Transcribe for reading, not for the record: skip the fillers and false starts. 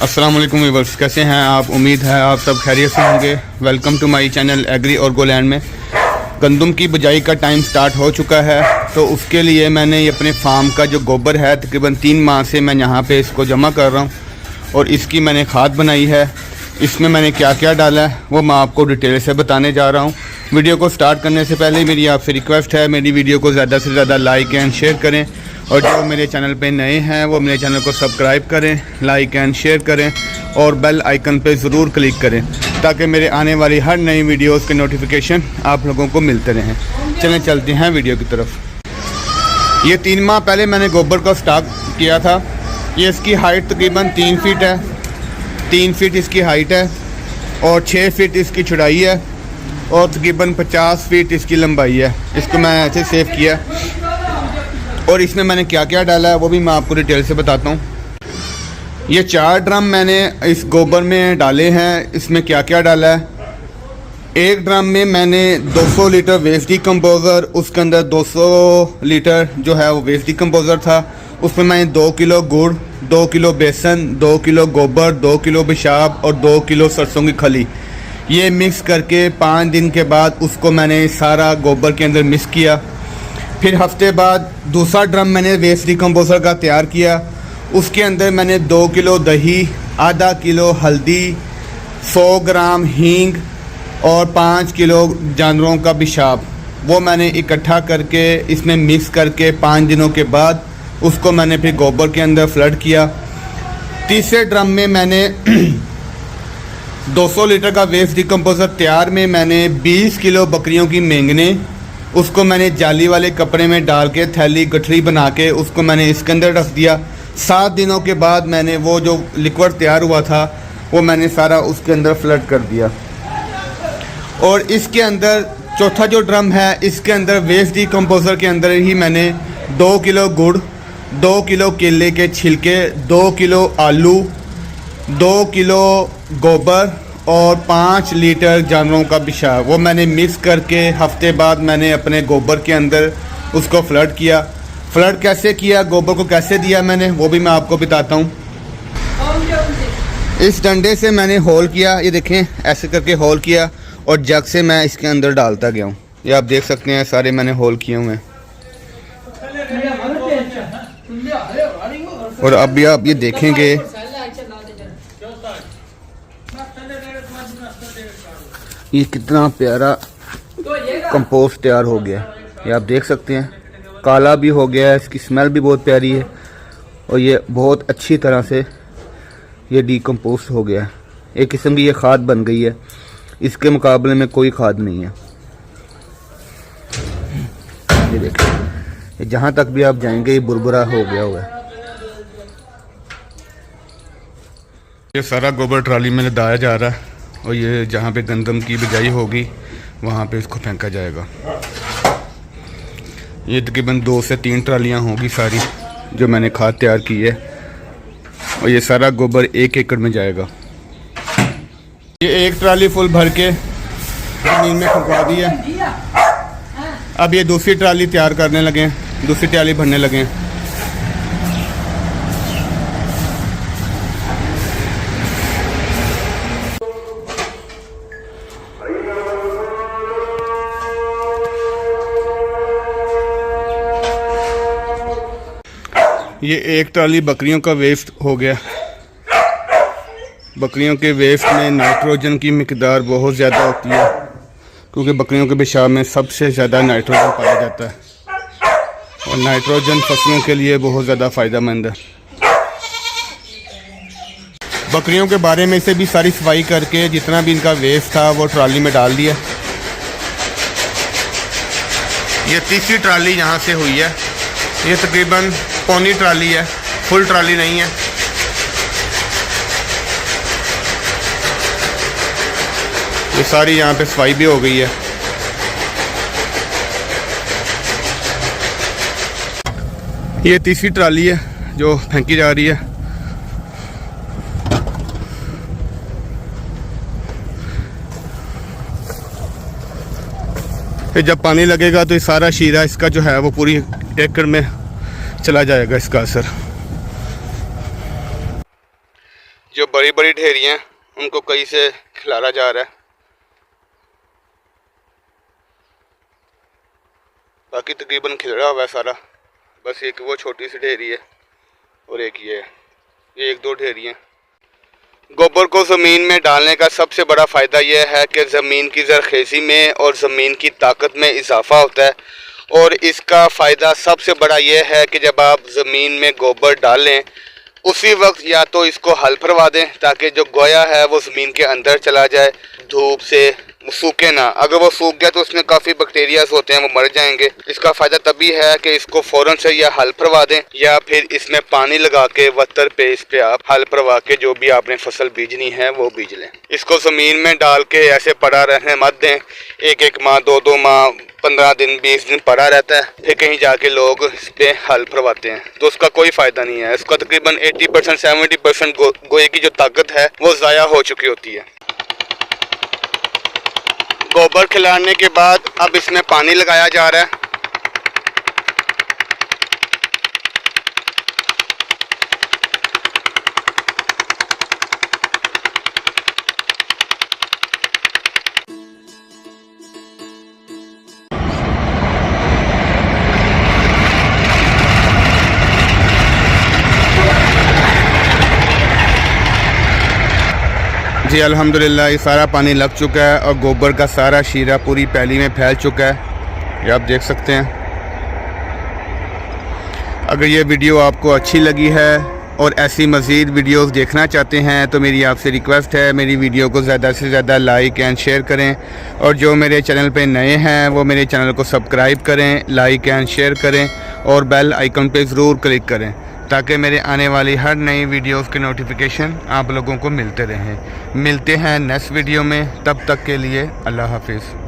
अस्सलाम वालेकुम व्यूअर्स, कैसे हैं आप? उम्मीद है आप सब खैरियत से होंगे। Welcome to my channel agri और गोलैंड में। गंदम की बुझाई का टाइम स्टार्ट हो चुका है, तो उसके लिए मैंने अपने फार्म का जो गोबर है तकरीबन 3 माह से मैं यहाँ पे इसको जमा कर रहा हूँ और इसकी मैंने खाद बनाई है। इसमें मैंने क्या क्या डाला है वो मैं आपको डिटेल से बताने जा रहा हूँ। वीडियो को स्टार्ट करने से पहले मेरी आपसे रिक्वेस्ट है, मेरी वीडियो को ज़्यादा से ज़्यादा लाइक एंड शेयर करें और जो मेरे चैनल पे नए हैं वो मेरे चैनल को सब्सक्राइब करें, लाइक एंड शेयर करें और बेल आइकन पे ज़रूर क्लिक करें ताकि मेरे आने वाली हर नई वीडियोस के नोटिफिकेशन आप लोगों को मिलते रहें। चलें चलते हैं वीडियो की तरफ। ये 3 माह पहले मैंने गोबर का स्टॉक किया था। ये इसकी हाइट तकरीबन 3 फीट है, 3 फीट इसकी हाइट है और 6 फीट इसकी चौड़ाई है और तकरीबन 50 फीट इसकी लंबाई है। इसको मैं ऐसे सेव किया और इसमें मैंने क्या क्या डाला है वो भी मैं आपको डिटेल से बताता हूँ। ये 4 ड्रम मैंने इस गोबर में डाले हैं। इसमें क्या क्या डाला है, एक ड्रम में मैंने 200 लीटर वेस्ट डिकम्पोज़र, उसके अंदर 200 लीटर जो है वो वेस्ट डिकम्पोज़र था। उसमें मैंने 2 किलो गुड़, 2 किलो बेसन, 2 किलो गोबर, 2 किलो पेशाब और 2 किलो सरसों की खली ये मिक्स करके 5 दिन के बाद उसको मैंने सारा गोबर के अंदर मिक्स किया। फिर हफ्ते बाद दूसरा ड्रम मैंने वेस्ट डिकम्पोज़र का तैयार किया। उसके अंदर मैंने 2 किलो दही, आधा किलो हल्दी, 100 ग्राम हींग और 5 किलो जानवरों का पेशाब वो मैंने इकट्ठा करके इसमें मिक्स करके 5 दिनों के बाद उसको मैंने फिर गोबर के अंदर फ्लड किया। तीसरे ड्रम में मैंने 200 लीटर का वेस्ट डिकम्पोज़र तैयार में मैंने 20 किलो बकरियों की मेंगने उसको मैंने जाली वाले कपड़े में डाल के थैली गठरी बना के उसको मैंने इसके अंदर रख दिया। 7 दिनों के बाद मैंने वो जो लिक्विड तैयार हुआ था वो मैंने सारा उसके अंदर फ्लड कर दिया। और इसके अंदर चौथा जो ड्रम है इसके अंदर वेस्ट डिकम्पोज़र के अंदर ही मैंने 2 किलो गुड़, 2 किलो केले के छिलके, 2 किलो आलू, 2 किलो गोबर और 5 लीटर जानवरों का पेशाब वो मैंने मिक्स करके हफ्ते बाद मैंने अपने गोबर के अंदर उसको फ्लड किया। फ्लड कैसे किया, गोबर को कैसे दिया मैंने वो भी मैं आपको बताता हूँ। इस डंडे से मैंने होल किया, ये देखें ऐसे करके होल किया और जग से मैं इसके अंदर डालता गया हूँ। ये आप देख सकते हैं सारे मैंने होल किए हुए हैं। और अभी आप ये देखेंगे ये कितना प्यारा कंपोस्ट तैयार हो गया। ये आप देख सकते हैं काला भी हो गया है, इसकी स्मेल भी बहुत प्यारी है और ये बहुत अच्छी तरह से ये डिकम्पोस्ट हो गया है। एक किस्म की ये खाद बन गई है, इसके मुकाबले में कोई खाद नहीं है। ये देखिए जहाँ तक भी आप जाएंगे ये बुरबुरा हो गया हुआ है। ये सारा गोबर ट्राली में लदाया जा रहा है और ये जहाँ पे गंदम की बिजाई होगी वहाँ पे इसको फेंका जाएगा। ये तकरीबन 2 से 3 ट्रालियाँ होगी सारी जो मैंने खाद तैयार की है और ये सारा गोबर 1 एकड़ में जाएगा। ये 1 ट्राली फुल भर के ज़मीन में फंकवा दी है। अब ये दूसरी ट्राली तैयार करने लगे, दूसरी ट्राली भरने लगे। ये 1 ट्राली बकरियों का वेस्ट हो गया। बकरियों के वेस्ट में नाइट्रोजन की मिकदार बहुत ज़्यादा होती है क्योंकि बकरियों के पेशाब में सबसे ज़्यादा नाइट्रोजन पाया जाता है और नाइट्रोजन फसलों के लिए बहुत ज़्यादा फ़ायदेमंद है। बकरियों के बारे में से भी सारी सफाई करके जितना भी इनका वेस्ट था वो ट्राली में डाल दिया। ये तीसरी ट्राली यहाँ से हुई है। ये तकरीबन पौनी ट्राली है, फुल ट्राली नहीं है। ये सारी यहाँ पे सफाई भी हो गई है। ये तीसरी ट्राली है जो फेंकी जा रही है। फिर जब पानी लगेगा तो ये सारा शीरा इसका जो है वो पूरी एकड़ में चला जाएगा इसका असर। जो बड़ी बड़ी ढेरियाँ उनको कहीं से खिलारा जा रहा है। बाकी तकरीबन खिलरा हुआ है सारा, बस एक वो छोटी सी ढेरी है और एक ये है। ये एक दो ढेरियाँ। गोबर को ज़मीन में डालने का सबसे बड़ा फ़ायदा यह है कि ज़मीन की ज़रख़ेज़ी में और ज़मीन की ताकत में इजाफ़ा होता है। और इसका फ़ायदा सबसे बड़ा यह है कि जब आप ज़मीन में गोबर डालें उसी वक्त या तो इसको हल फरवा दें ताकि जो गोया है वो ज़मीन के अंदर चला जाए, धूप से सूखे ना। अगर वो सूख गया तो उसमें काफ़ी बैक्टीरियाज होते हैं, वो मर जाएंगे। इसका फ़ायदा तभी है कि इसको फ़ौरन से या हल फरवा दें या फिर इसमें पानी लगा के वतर पे इस पे आप हल फरवा के जो भी आपने फसल बीजनी है वो बीज लें। इसको ज़मीन में डाल के ऐसे पड़ा रहने मत दें। एक माह 2 माह 15 दिन 20 दिन पड़ा रहता है, फिर कहीं जाके लोग इस पे हल फरवाते हैं तो उसका कोई फ़ायदा नहीं है। इसका तकरीबन 80% 70% गोए की जो ताकत है वो ज़ाया हो चुकी होती है। गोबर खिलाने के बाद अब इसमें पानी लगाया जा रहा है। जी अल्हम्दुलिल्लाह ये सारा पानी लग चुका है और गोबर का सारा शीरा पूरी पैली में फैल चुका है, ये आप देख सकते हैं। अगर ये वीडियो आपको अच्छी लगी है और ऐसी मज़ीद वीडियोस देखना चाहते हैं तो मेरी आपसे रिक्वेस्ट है मेरी वीडियो को ज़्यादा से ज़्यादा लाइक एंड शेयर करें। और जो मेरे चैनल पे नए हैं वो मेरे चैनल को सब्सक्राइब करें, लाइक एंड शेयर करें और बेल आइकन पे ज़रूर क्लिक करें ताकि मेरे आने वाली हर नई वीडियोस के नोटिफिकेशन आप लोगों को मिलते रहें। मिलते हैं नेक्स्ट वीडियो में, तब तक के लिए अल्लाह हाफिज़।